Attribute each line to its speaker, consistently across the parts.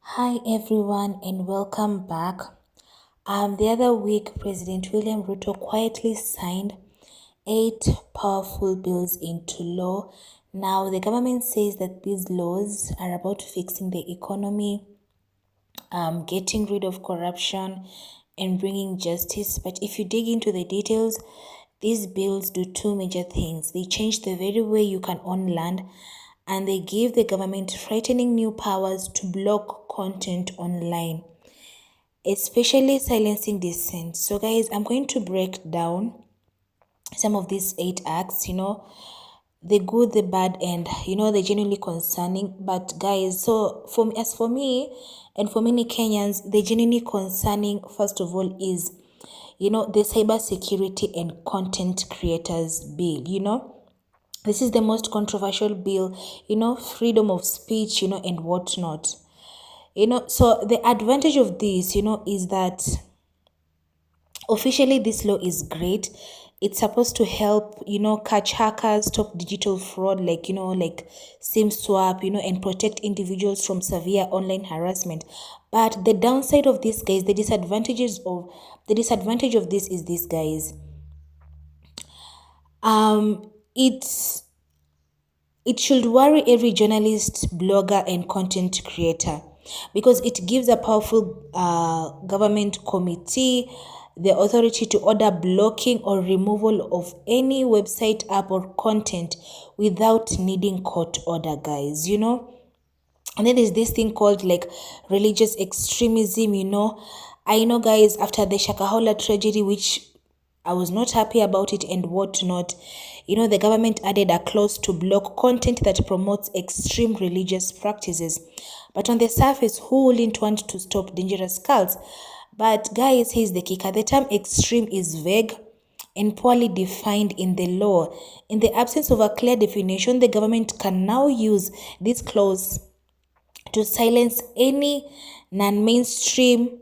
Speaker 1: Hi everyone and welcome back. The other week, President William Ruto quietly signed 8 powerful bills into law. Now, the government says that these laws are about fixing the economy, getting rid of corruption, and bringing justice. But if you dig into the details, these bills do two major things. They change the very way you can own land, and they give the government frightening new powers to block content online, especially silencing dissent. So, guys, I'm going to break down some of these 8 acts, the good, the bad, and the genuinely concerning. But guys, so for me and for many Kenyans, the genuinely concerning, first of all, is the cyber security and content creators bill. This is the most controversial bill, freedom of speech, and whatnot. So the advantage of this, is that officially this law is great. It's supposed to help, catch hackers, stop digital fraud like SIM swap, and protect individuals from severe online harassment. But the downside of this, guys, the disadvantage of this is this, guys. It's It should worry every journalist, blogger, and content creator because it gives a powerful government committee the authority to order blocking or removal of any website, app, or content without needing court order, guys. And then there's this thing called like religious extremism. I know, guys, after the Shakahola tragedy, which I was not happy about it and whatnot, the government added a clause to block content that promotes extreme religious practices. But on the surface, who wouldn't want to stop dangerous cults? But guys, here's the kicker. The term extreme is vague and poorly defined in the law. In the absence of a clear definition, the government can now use this clause to silence any non-mainstream,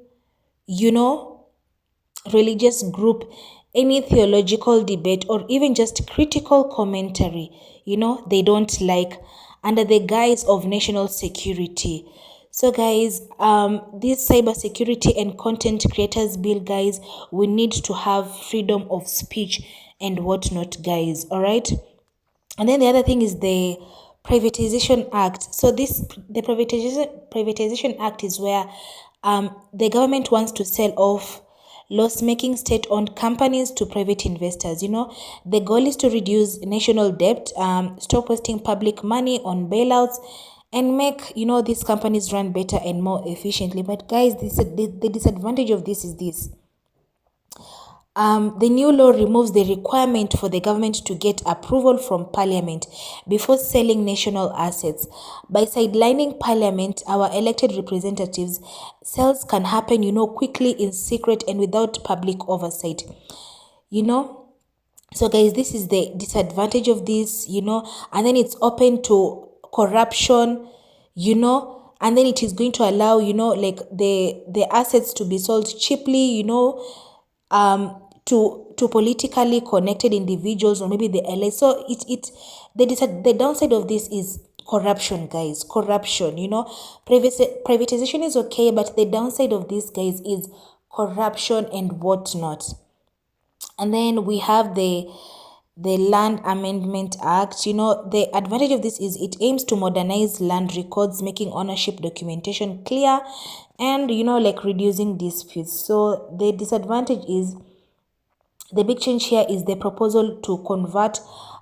Speaker 1: religious group, any theological debate, or even just critical commentary, they don't like, under the guise of national security. So, guys, this cyber security and content creators bill, guys, we need to have freedom of speech and whatnot, guys. All right. And then the other thing is the Privatization Act. So the Privatization Act is where the government wants to sell off loss-making state-owned companies to private investors. The goal is to reduce national debt, stop wasting public money on bailouts, and make these companies run better and more efficiently. But guys, the disadvantage of this is this. The new law removes the requirement for the government to get approval from Parliament before selling national assets. By sidelining Parliament, our elected representatives, sales can happen, quickly, in secret, and without public oversight. So, guys, this is the disadvantage of this, and then it's open to corruption, and then it is going to allow, like the assets to be sold cheaply, to politically connected individuals or maybe the LA. So the downside of this is corruption, guys. Corruption, privatization is okay, but the downside of this, guys, is corruption and whatnot. And then we have the Land Amendment Act. The advantage of this is it aims to modernize land records, making ownership documentation clear, and like reducing disputes. So the disadvantage is, the big change here is the proposal to convert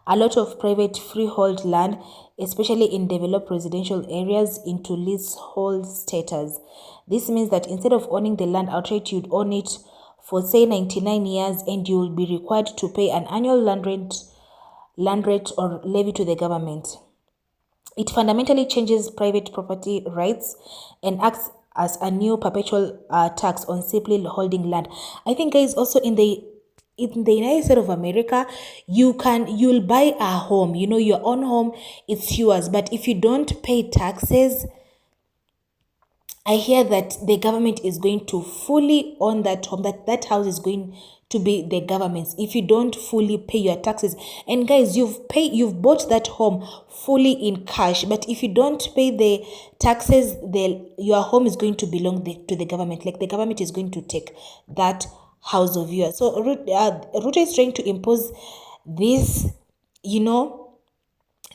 Speaker 1: a lot of private freehold land, especially in developed residential areas, into leasehold status. This means that instead of owning the land outright, you'd own it for say 99 years, and you will be required to pay an annual land rate or levy to the government. It fundamentally changes private property rights and acts as a new perpetual tax on simply holding land. I think, guys, also in the United States of America, you'll buy a home, your own home, it's yours. But if you don't pay taxes, I hear that the government is going to fully own that home, that house is going to be the government's if you don't fully pay your taxes. And guys, you've bought that home fully in cash, but if you don't pay the taxes, your home is going to belong to the government. Like the government is going to take that house of yours. So Ruto is trying to impose this,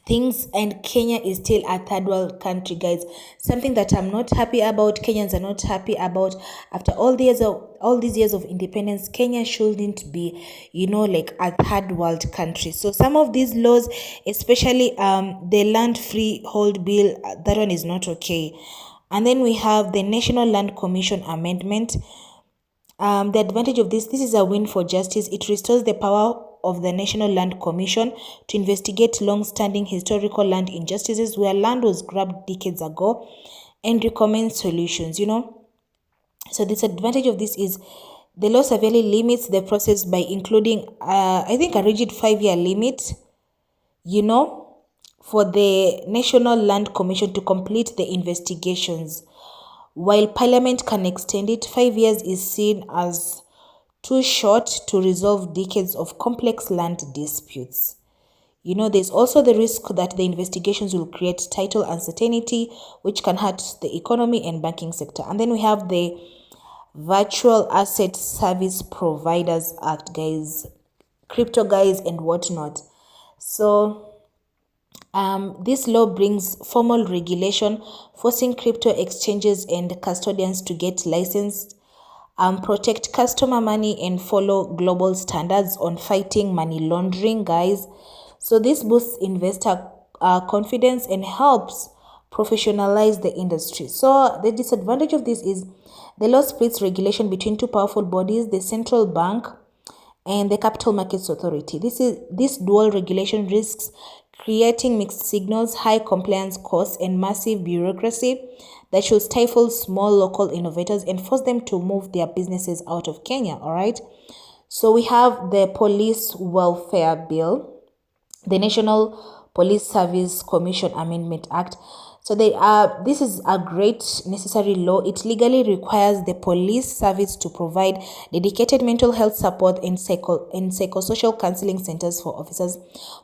Speaker 1: things, and Kenya is still a third world country, guys. Something that I'm not happy about, Kenyans are not happy about. After all these years of independence, Kenya shouldn't be, like a third world country. So some of these laws, especially the land freehold bill, that one is not okay. And then we have the National Land Commission Amendment. The advantage of this is a win for justice. It restores the power of the National Land Commission to investigate long-standing historical land injustices where land was grabbed decades ago and recommend solutions, So the disadvantage of this is the law severely limits the process by including, I think, a rigid 5-year limit, for the National Land Commission to complete the investigations. While Parliament can extend it, 5 years is seen as too short to resolve decades of complex land disputes. There's also the risk that the investigations will create title uncertainty, which can hurt the economy and banking sector. And then we have the Virtual Asset Service Providers Act, guys, crypto guys and whatnot. So this law brings formal regulation, forcing crypto exchanges and custodians to get licensed, protect customer money, and follow global standards on fighting money laundering, guys. So this boosts investor confidence and helps professionalize the industry. So the disadvantage of this is the law splits regulation between two powerful bodies, the central bank and the Capital Markets Authority. This dual regulation risks creating mixed signals, high compliance costs, and massive bureaucracy that should stifle small local innovators and force them to move their businesses out of Kenya. All right. So we have the Police Welfare Bill, the National Police Service Commission Amendment Act. So this is a great necessary law. It legally requires the police service to provide dedicated mental health support and psychosocial counseling centers for officers.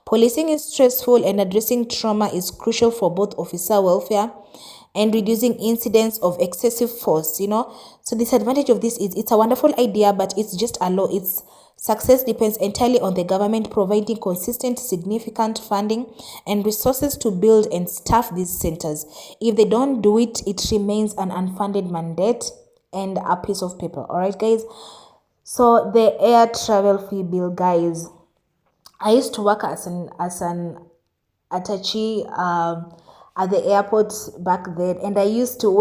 Speaker 1: Policing is stressful, and addressing trauma is crucial for both officer welfare and reducing incidents of excessive force, So the disadvantage of this is it's a wonderful idea, but it's just a law. Its success depends entirely on the government providing consistent, significant funding and resources to build and staff these centers. If they don't do it, it remains an unfunded mandate and a piece of paper. All right, guys. So the air travel fee bill, guys. I used to work as an attaché at the airport back then, and I used to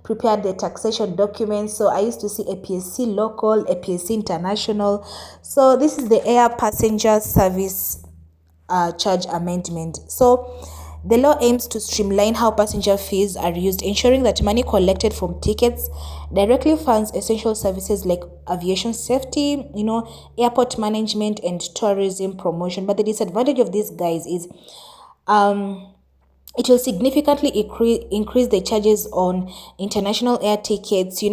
Speaker 1: prepare the taxation documents. So I used to see APSC local, APSC international. So this is the air passenger service charge amendment. So the law aims to streamline how passenger fees are used, ensuring that money collected from tickets directly funds essential services like aviation safety, airport management and tourism promotion. But the disadvantage of these guys is it will significantly increase the charges on international air tickets,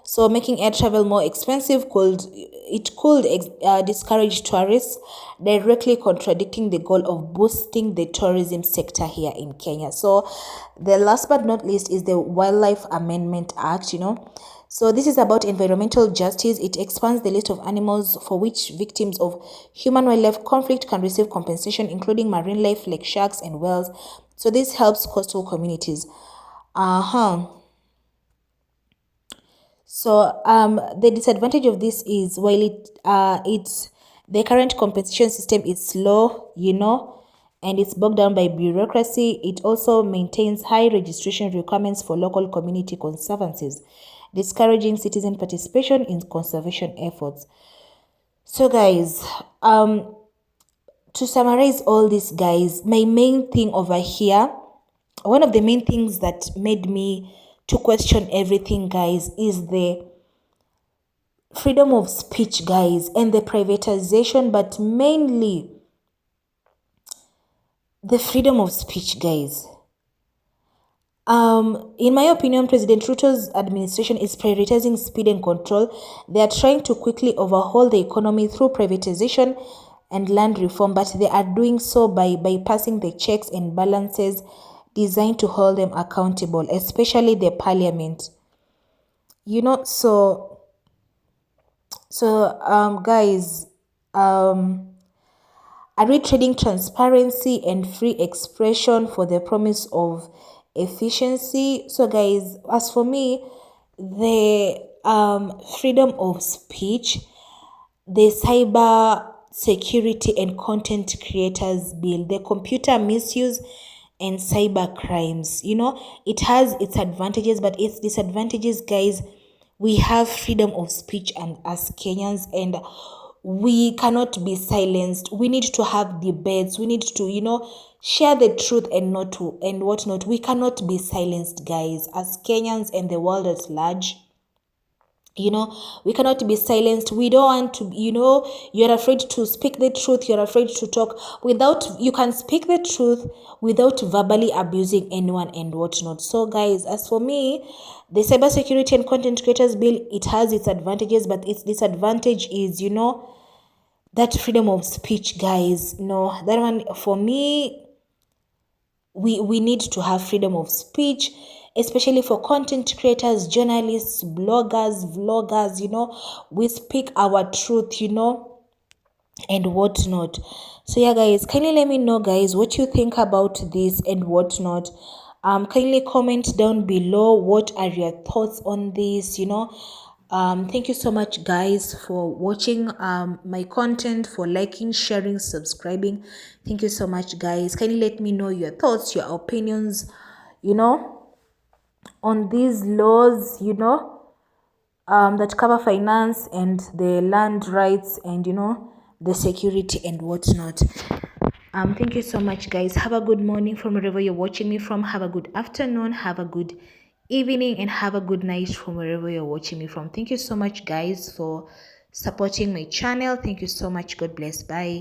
Speaker 1: so making air travel more expensive could discourage tourists, directly contradicting the goal of boosting the tourism sector here in Kenya. So the last but not least is the Wildlife Amendment Act, So this is about environmental justice. It expands the list of animals for which victims of human-wildlife conflict can receive compensation, including marine life like sharks and whales. So this helps coastal communities. So the disadvantage of this is while the current compensation system is slow, and it's bogged down by bureaucracy, it also maintains high registration requirements for local community conservancies, discouraging citizen participation in conservation efforts. So guys, to summarize all this, guys, my main thing over here, one of the main things that made me to question everything, guys, is the freedom of speech, guys, and the privatization, but mainly the freedom of speech, guys. In my opinion, President Ruto's administration is prioritizing speed and control. They are trying to quickly overhaul the economy through privatization and land reform, but they are doing so by bypassing the checks and balances designed to hold them accountable, especially the parliament. You know, guys, are we trading transparency and free expression for the promise of efficiency? So, guys, as for me, the freedom of speech, the cyber security and content creators bill, the computer misuse and cyber crimes, it has its advantages but its disadvantages, guys. We have freedom of speech and as Kenyans, and we cannot be silenced. We need to have debates. We need to, share the truth and not to and whatnot. We cannot be silenced, guys, as Kenyans and the world at large. We cannot be silenced. We don't want to, you're afraid to speak the truth. You're afraid to talk you can speak the truth without verbally abusing anyone and whatnot. So, guys, as for me, the cybersecurity and content creators bill, it has its advantages, but its disadvantage is, that freedom of speech, guys. No, that one for me, we need to have freedom of speech, especially for content creators, journalists, bloggers, vloggers. We speak our truth, and whatnot. So yeah, guys, kindly let me know, guys, what you think about this and whatnot. Kindly comment down below what are your thoughts on this. Thank you so much, guys, for watching my content, for liking, sharing, subscribing. Thank you so much, guys. Kindly let me know your thoughts, your opinions, on these laws, that cover finance and the land rights and, the security and whatnot. Thank you so much, guys. Have a good morning from wherever you're watching me from. Have a good afternoon. Have a good evening, and have a good night from wherever you're watching me from. Thank you so much, guys, for supporting my channel. Thank you so much. God bless. Bye.